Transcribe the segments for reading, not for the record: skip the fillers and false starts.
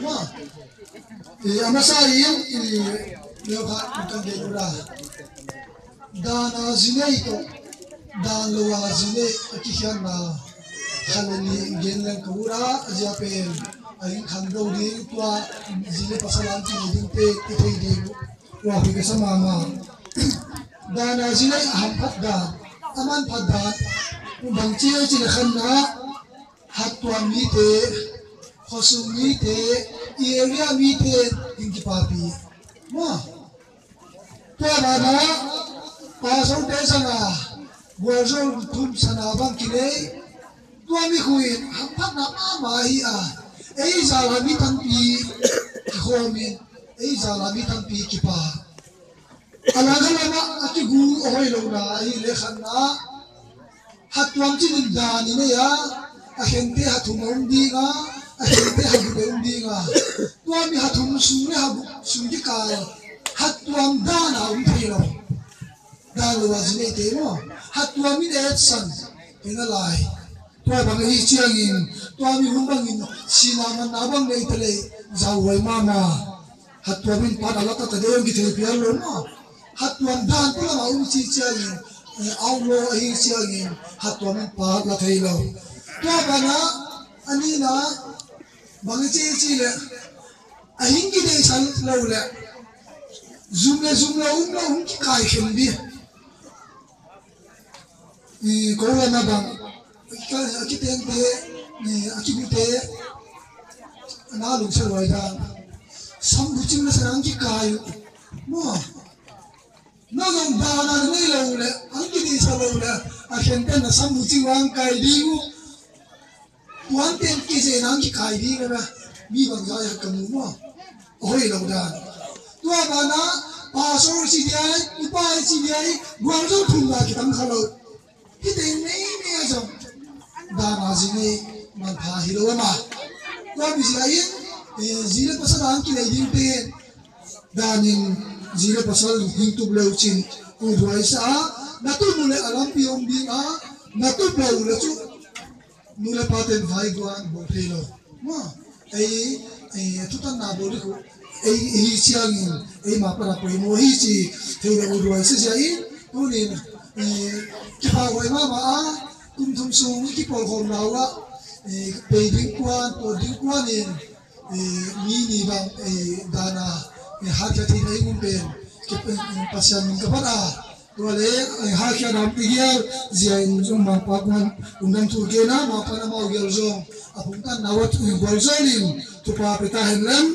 ma amasai leo ka kan de ura dana zinei to dan lowa zine akihan na khalani genlan kura ajapen ayin khando di tua zine pasalan ti ding te te di wa ke sama ma dana zinei aham phadda aman phadda bang chi chi khanna hatwa mi te khosum mi te area mi te inki papi ma tua bana pa so te sanga guarzo thum sana bang kile tua mi khuin hampat na ma hi a ei zala mi tampi khomi ei zala mi tampi kipa ala gala aki gu oi lo na hi le khanna hatwam chin da ni ne ya a hente hathum om di nga a hente habu om di nga tua mi hathum su re habu su ji ka hatwam da na um thilo da lo wa zine te mo hatwam mi ne san ina lai tua bang hi chiang in tua mi hum bang in sina man na bang nei tele zau wai ma ma hatwam in pa da la ta de gi the piar lo ma hatwam dan tu la um chi chiang in au lo hi chiang in hatwam in pa la thei lo tua bana ani na bang chi chi le a hing gi de san lo le zoom le ki kai khem bi ko la na bang aki tente aki bute na lu se loi da sam bu chim na sarang ki kai mo na gong ba na nei lo le an ki di sa lo le a hente na sam bu chim wang kai di u wan ten ki se nang ki kai di na mi bang ga ya kamu mo oi lo da tua ba na pa so si dia pa si dia guang zo thum ga ki tam khalo ki te nei ne zo dana zine man pha hilo ma wa bi zain zile pasal an ki leiding pe danin zile pasal hing tu bleu chin u duai sa na tu mule alam pi om bi a na tu bleu le chu mule paten vai guan bo phelo ma ai tu tan na bo ko ai hi chiang ai ma para ko mo hi chi thei u duai sa zain tu ni ki pa wai ma a kum thum sung ki pol khom lawa pe ding kwan to ding kwan in mi ni bang dana ha kya thi nei um pen ki pasyan ka para to le ha kya nam pi ya zia in jong ma pa kwan undang tu ke na ma pa na ma gel jong apung kan nawat gol zolim tu pa peta henlam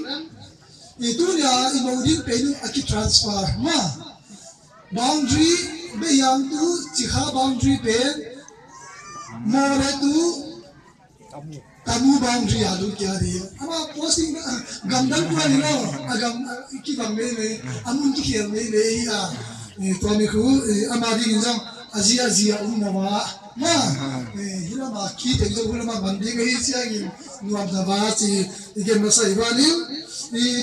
itu ya imodin pe ni aki transfer ma boundary be yang tu chikha boundary pen more tu tamu boundary alu kya dia ama posting gamdal ko ni lo agam ki bang me amun ki kher me ya to me ku ama di injang azia umma ma hila ma ki te go hila ma mandi ga hi sia gi nuam da ba chi igen ma sai ba ni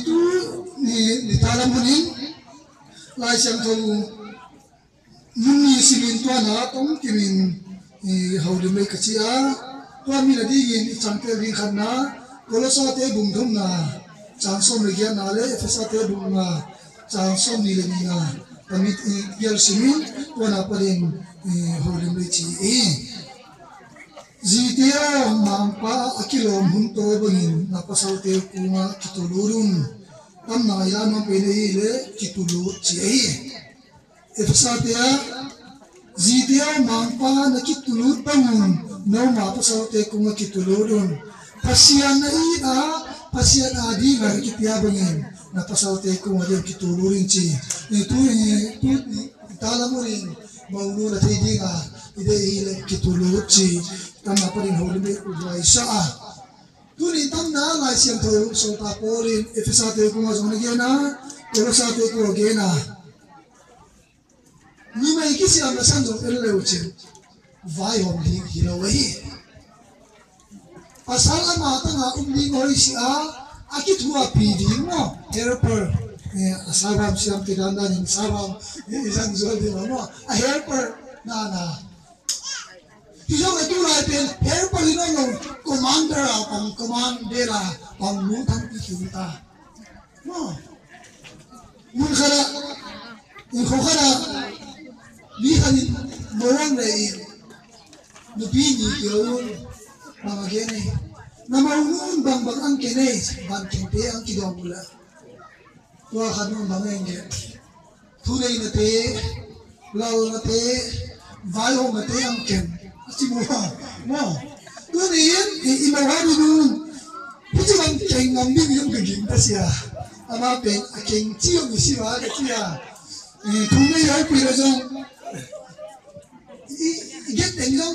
tu ni talam ni lai siam thong ni simin to na tong kimin hau de me kachia to mi na di in champe ri khanna kolosa te bum thum na changsom le gya na le fesa te bum na changsom ni le ni na tamit yel simin to na parin hau de me chi zitia mampa akilo mun to bangin na pasal te kuma kitulurun tam na ya no pe le kitulu chi fesa te zidia mampa na kitulur bangun no ma pasal te kunga kitulurun pasian na ida pasian adi ga kitia bangin na pasal te kunga de kitulurin chi itu talamurin maunu na tidinga ide ile kitulur chi tama parin holme udai sa tuni tamna lai siam tho so ta porin efesa te kunga zone gena efesa te ko gena ni mai kisi am san zo ele uchen vai hom li hilo wei pasal ama tanga umli ngoi si akit huwa pidi mo helper asabam siam tidanda ni sabam izan zo di mo a helper na thì do cái tu lại tiền hết bao nhiêu lâu commander bằng commander là bằng muốn thắng cái chuyện ta mà muốn khai ra nhưng không khai ra đi khai mỗi ngày nó bị nhiều kiểu bằng cái này nằm ở luôn bằng ăn cái này bằng cái này ăn cái đó mula tua khai luôn bằng cái thu này là thế lâu là thế vài hôm là thế ăn kèm chỉ mua tôi đi in vào hai luôn cái gì bằng kèm ngắm đi những cái gì đó xí à ama bên kèm chiêu người xí vào cái gì à thu này hay bây giờ get đến đâu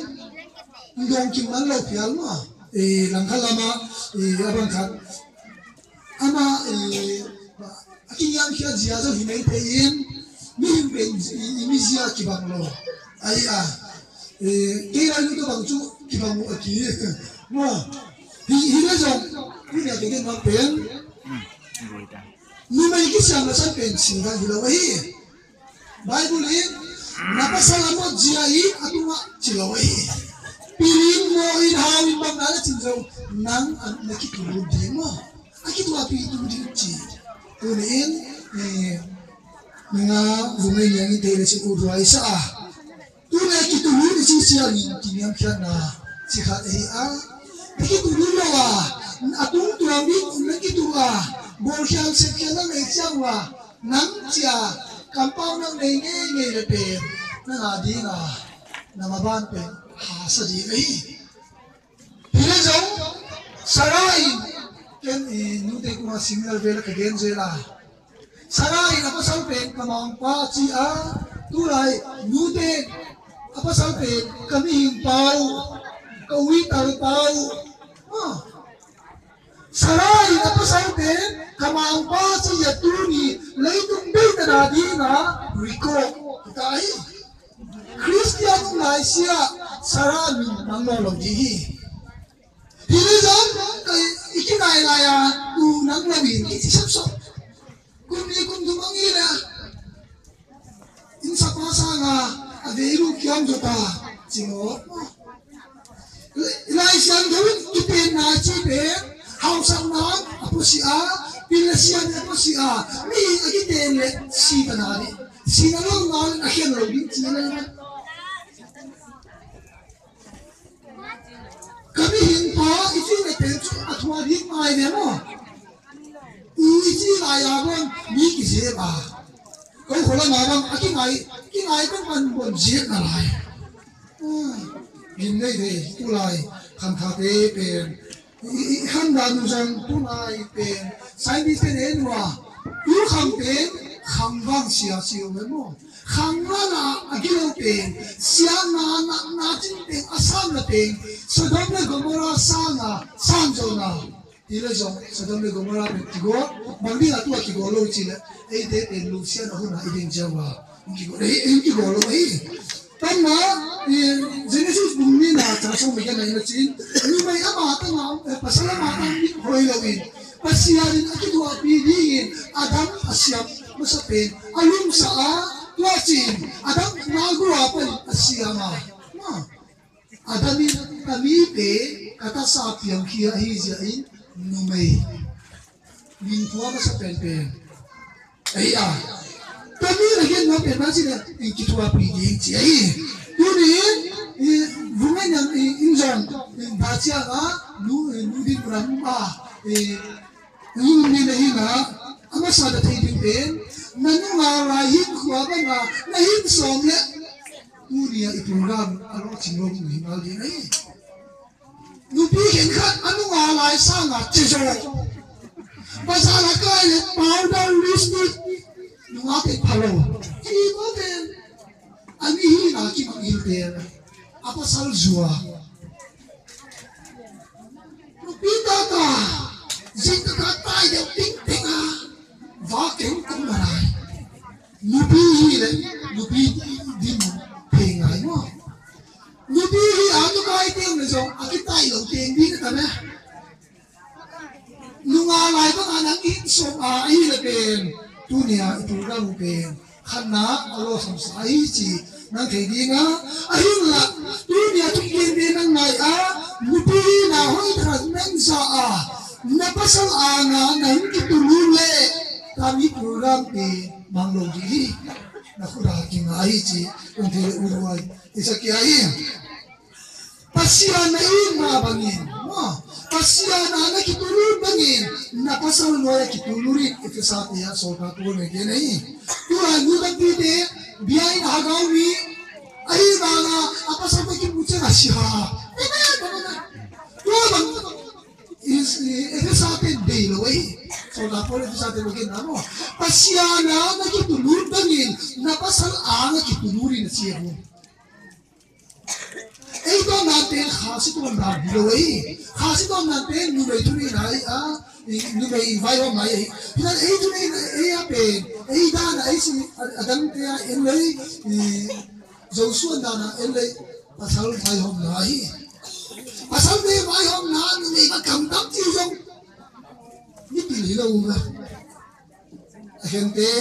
dòng kim ăn lâu phiền mà lang khá lama abang khát ama cái yang kia gì à rồi hiện nay thấy mình bên imisia kibang lo ai à cái này nó bằng chú kibang ở kia mà hi nó giống cái này cái nó bên nhưng mà cái sáng là sáng bên xin ra hiểu vậy Bible ấy napa salamat jiai atuma chilawai piling mo in hawin bang nala chinjau nang nakitulog di mo akitwa pi itulog chi tunin nga vumay niya ni Taylor si Udway sa tunay kitulog ni siya ni kiniyang siya na si Khatea nakitulog na atong tuwamit nakitulog bolsyang sekya lang ay siyang nang siya kampaw ng ngay na pen na nga di na maban pen sa di ay pinazong sarayin ken nute ko nga similar vela kagyan zela sarayin apa salpen kamang pa si tulay nute apa salpen kami himpaw kauwi tarupaw sarayin apa salpen kamang pa si yatuni laytung bita na di na riko kita ay Christian na siya saramin ng nolong dihi hinizan kay ikinaya unang labin itisapsok kung dumangila insa pasa nga adeiru kiyam jota singo ilay siyang gawin kipin na chipin hausang na apo siya pinasiyan apo siya mi agitele si tanari sinalong na akin robin sinalong kami hinpa iti na tenso at wadi may demo iti layagon mi kisi ba kau kola nabang kinai kan man jet na lai ginay de kulay kantate pen handa nusang tunai pen scientist pen enwa yu kampen kambang siya mo Khangana agilo pen siya na pen asam na pen Sodom na Gomorrah sana sanjo na ilazong Sodom na Gomorrah pen tigo mangdi atu akigolo chile de pen lucia na huna ideng jawa ikigolo tama Genesis bumi na tasong megyan na inachin may amata nga pasalamatan hoylawin pasiyarin akidwa piliin Adam asyam masapin alum saa Tuasin, Adam nagawa pa siya nga. Adam kamipe kata sapi ang hiyahiyain numay. Mintuwa ka sa pen. Ay kami lagyan mo pen sila yung kitwa piging siya Tunin, bunga niyang injan, yung batya nga, nudin mo lang yung ninahinga, ang masada tayo pen, nanungarahim kuwaban nga nahimsom niya Tunia iprogram ano sinong himal din ay nubihin ka anungalay sa nga tiso pasala kayo powder listed nung ating palo iba din anihin aking mag-ilter apa salzua nupita ka zika ka tayo ting-ting vaking kumaray nubihi din pengay mo nubihi ano kahit yung naso akit tayo tingdi na tabi nungalay ko nga nang insong ilapin tunia itulang upin kana alo samsay si nang thei di nga ahing la tu nia tu ken de nang nai a nupi na hoi thas nang sa a na pasal anga nang ki tulule kami program ti manglo di na khura ki ngai chi ong thei urwai isa ki ai pasian na ima bangin mo pasian na ki tulul bangin na pasal loya ki tulurit ito sa tiya so ka tu me ke nei tu agu ta ti de biain hagaw mi ai ba nga apasal ba ki mucha na siya tu bang is ito sa atin day laway so na po ito sa atin bagin na mo pasian na ki tulul bangin na pasal na ki tulurin na siya mo ito natin kasi ito ang nabulaway. Kasi ito natin numay tuloy na numay viral na hinan ito na apin dana si adam kaya ilay Joshua dana ilay pasal viral na pasal viral na numay magkamdam tiyong ni pililaw na gente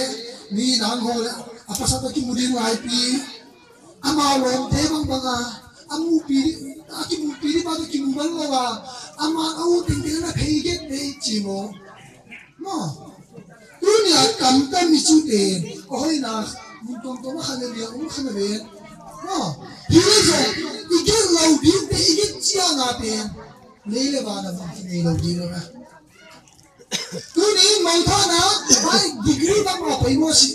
ni nangho apasal ito kimudin na amalong tebang mga amu pili ba to kimubal lawa ama au tingting na peiget pe chimo mo dunia kamta michuten oi na muntong to makhane dia khane mo hizo igel law din pe igel chia na pe lele ba na mine law din na tuni mangtha na ai degree ba ma pai mo si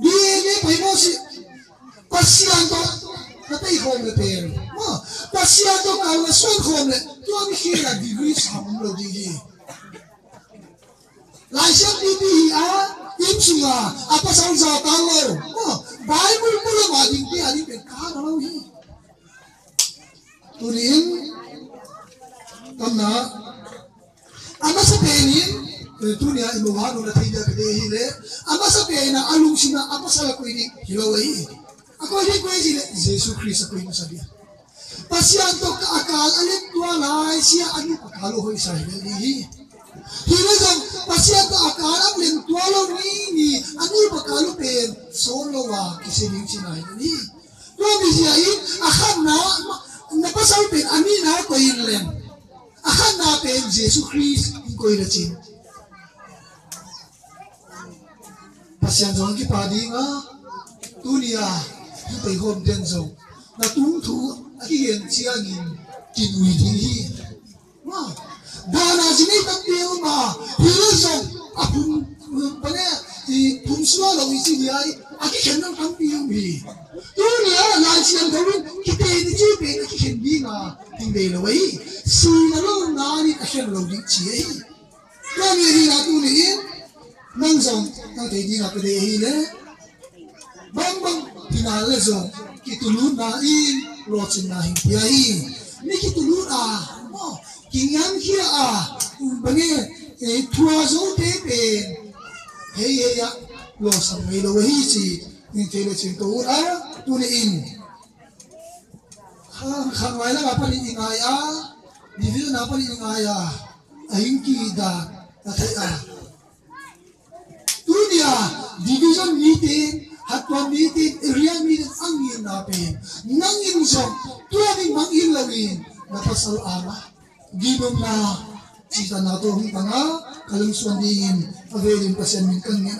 DNA pai mo si pasian to Natay home le pen. Mo, pasya to kalau son home le. Tu ami kira degree sama lo digi. Laisa pipi imsunga apa salsa talo. Mo, Bible mula mading ti ali pe kalau hi. Tunin tamna ama sa penin tunia imuhano na tiya kede hile. Ama sa pena alung sina apa sala ko ini hilawai. Ako hindi ko yung Jesus Christ ako yung sabihan. Pasyan to kaakal, alit tuwalay siya ano pagkalo ko isa hindi. Hinagam, pasyan to akal, ang lintualo nini, ano pagkalo pen, solo wa, kisiling sinahin ni. Kami siya yun, akan na, napasal pen, amin na ko yun len. Akan na pen, Jesus Christ, yung ko yun natin. Pasyan to ang kipadi nga, tunia, Ipay home den so na tungtu akiyen siangin kinui di ma dana sini tampil ma hiluso apun pane di pumsua lo isi dia aki kenang tampil mi dunia la siang kawin kita ini jipe aki kendi na tingbe lo wai sina lo nani ahen lo di chi kami ri na tunin nang song nang tedi na pede hile bang pinale zo kitulun na lochin na hiyahi ni kitulun mo kinyan hiya bangi tuwa zo pepe hey ya lo sam me lo hi chi ni tele chin to tunin khang wai la pa ni ingaya video na pa ni ingaya ahingki da thai dunia division meeting hatwa meeting area meeting angin nape nangin so tuwing mangin lawin napasal ama gibom na cita na to hong tanga kalungswan dingin pavelin pasen min kanya